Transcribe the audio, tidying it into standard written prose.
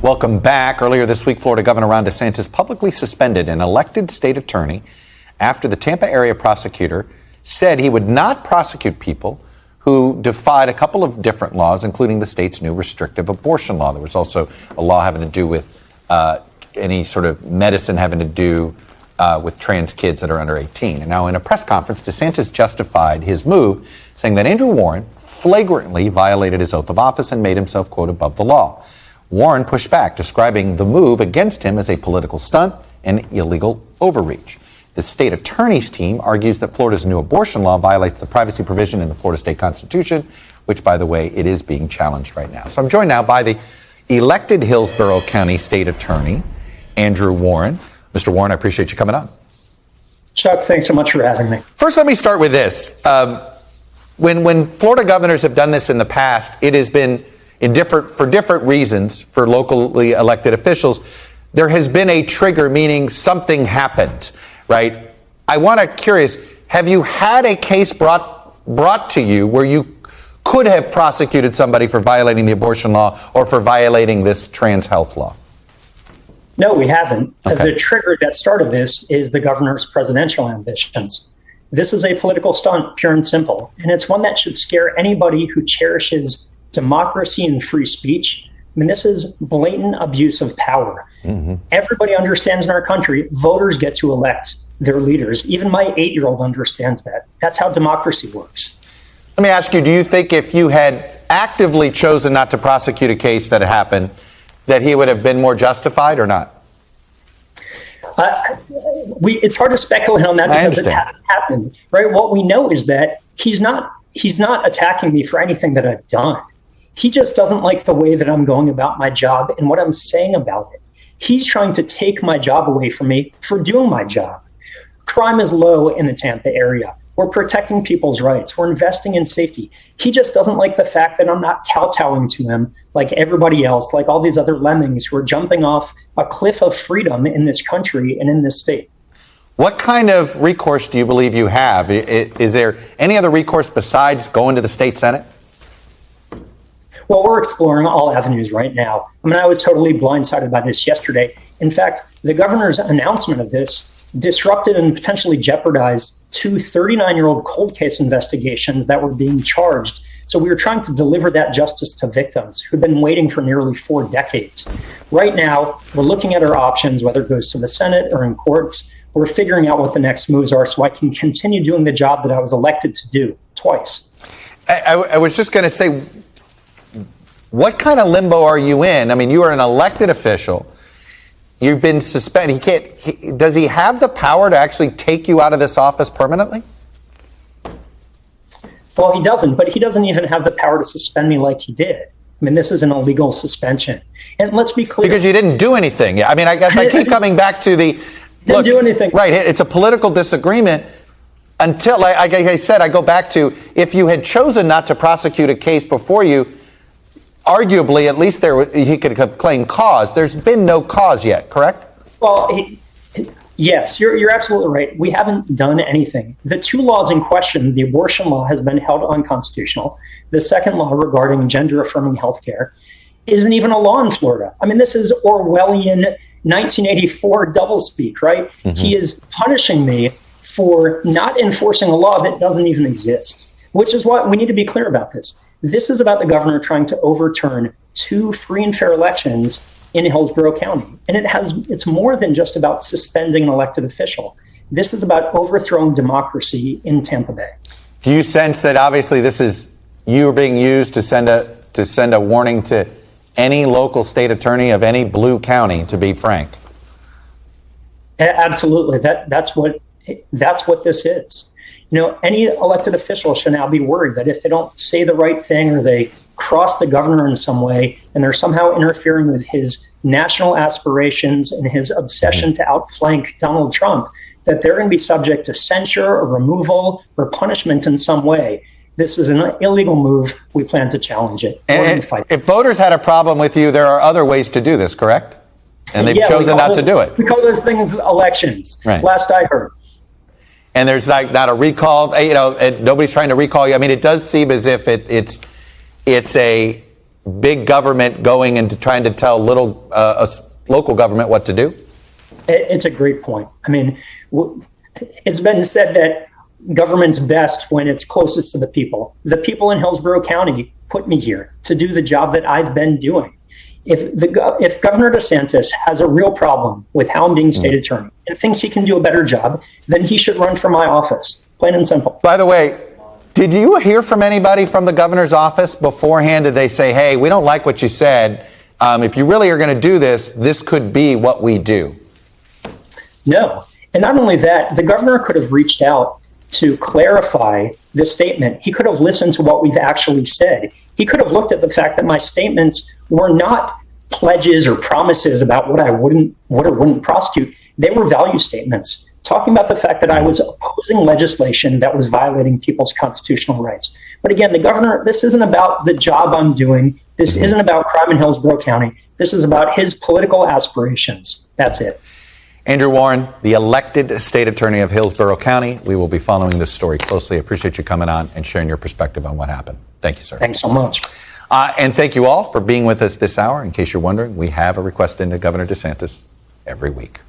Welcome back. Earlier this week, Florida Governor Ron DeSantis publicly suspended an elected state attorney after the Tampa area prosecutor said he would not prosecute people who defied a couple of different laws, including the state's new restrictive abortion law. There was also a law having to do with any sort of medicine having to do with trans kids that are under 18. And now in a press conference, DeSantis justified his move, saying that Andrew Warren flagrantly violated his oath of office and made himself, quote, above the law. Warren pushed back, describing the move against him as a political stunt and illegal overreach. The state attorney's team argues that Florida's new abortion law violates the privacy provision in the Florida state constitution, which, by the way, it is being challenged right now. So I'm joined now by the elected Hillsborough County state attorney, Andrew Warren. Mr. Warren, I appreciate you coming on. Chuck, thanks so much for having me. First, let me start with this. When Florida governors have done this in the past, it has been for different reasons for locally elected officials. There has been a trigger, meaning something happened, right? I want to curious, have you had a case brought to you where you could have prosecuted somebody for violating the abortion law or for violating this trans health law? No, we haven't. Okay. The trigger that started this is the governor's presidential ambitions. This is a political stunt, pure and simple, and it's one that should scare anybody who cherishes democracy and free speech. I mean, this is blatant abuse of power. Mm-hmm. Everybody understands in our country, voters get to elect their leaders. Even my 8-year-old understands that. That's how democracy works. Let me ask you, do you think if you had actively chosen not to prosecute a case that happened, that he would have been more justified or not? It's hard to speculate on that because it hasn't happened, right? What we know is that he's not attacking me for anything that I've done. He just doesn't like the way that I'm going about my job and what I'm saying about it. He's trying to take my job away from me for doing my job. Crime is low in the Tampa area. We're protecting people's rights. We're investing in safety. He just doesn't like the fact that I'm not kowtowing to him like everybody else, like all these other lemmings who are jumping off a cliff of freedom in this country and in this state. What kind of recourse do you believe you have? Is there any other recourse besides going to the state Senate? Well, we're exploring all avenues right now. I mean, I was totally blindsided by this yesterday. In fact, the governor's announcement of this disrupted and potentially jeopardized 2 39-year-old cold case investigations that were being charged. So we were trying to deliver that justice to victims who've been waiting for nearly 4 decades. Right now, we're looking at our options, whether it goes to the Senate or in courts. We're figuring out what the next moves are so I can continue doing the job that I was elected to do twice. I was just going to say, what kind of limbo are you in? I mean, you are an elected official. You've been suspended. Does he have the power to actually take you out of this office permanently? Well, he doesn't, but he doesn't even have the power to suspend me like he did. I mean, this is an illegal suspension. And let's be clear. Because you didn't do anything. I mean, I guess I keep coming back to the... Didn't do anything. Right. It's a political disagreement until, like I said, I go back to, if you had chosen not to prosecute a case before you, arguably, at least he could have claimed cause. There's been no cause yet, correct? Well, yes, you're absolutely right. We haven't done anything. The 2 laws in question, the abortion law has been held unconstitutional. The second law regarding gender-affirming health care isn't even a law in Florida. I mean, this is Orwellian 1984 doublespeak, right? Mm-hmm. He is punishing me for not enforcing a law that doesn't even exist, which is why we need to be clear about this. This is about the governor trying to overturn 2 free and fair elections in Hillsborough County. And it's more than just about suspending an elected official. This is about overthrowing democracy in Tampa Bay. Do you sense that obviously this is you being used to send a warning to any local state attorney of any blue county, to be frank? Absolutely. That's what this is. You know, any elected official should now be worried that if they don't say the right thing or they cross the governor in some way and they're somehow interfering with his national aspirations and his obsession to outflank Donald Trump, that they're going to be subject to censure or removal or punishment in some way. This is an illegal move. We plan to challenge it. And if voters had a problem with you, there are other ways to do this, correct? And they've chosen not to do it. We call those things elections, right. Last I heard. And there's not a recall, and nobody's trying to recall you. I mean, it does seem as if it's a big government going and trying to tell local government what to do? It's a great point. I mean, it's been said that government's best when it's closest to the people. The people in Hillsborough County put me here to do the job that I've been doing. If Governor DeSantis has a real problem with how I'm being state attorney and thinks he can do a better job, then he should run for my office, plain and simple. By the way, did you hear from anybody from the governor's office beforehand? Did they say, hey, we don't like what you said. If you really are going to do this, this could be what we do? No. And not only that, the governor could have reached out to clarify this statement. He could have listened to what we've actually said. He could have looked at the fact that my statements were not pledges or promises about what I would or wouldn't prosecute. They were value statements, talking about the fact that I was opposing legislation that was violating people's constitutional rights. But again, the governor, this isn't about the job I'm doing. This isn't about crime in Hillsborough County. This is about his political aspirations. That's it. Andrew Warren, the elected state attorney of Hillsborough County. We will be following this story closely. I appreciate you coming on and sharing your perspective on what happened. Thank you, sir. Thanks so much. And thank you all for being with us this hour. In case you're wondering, we have a request into Governor DeSantis every week.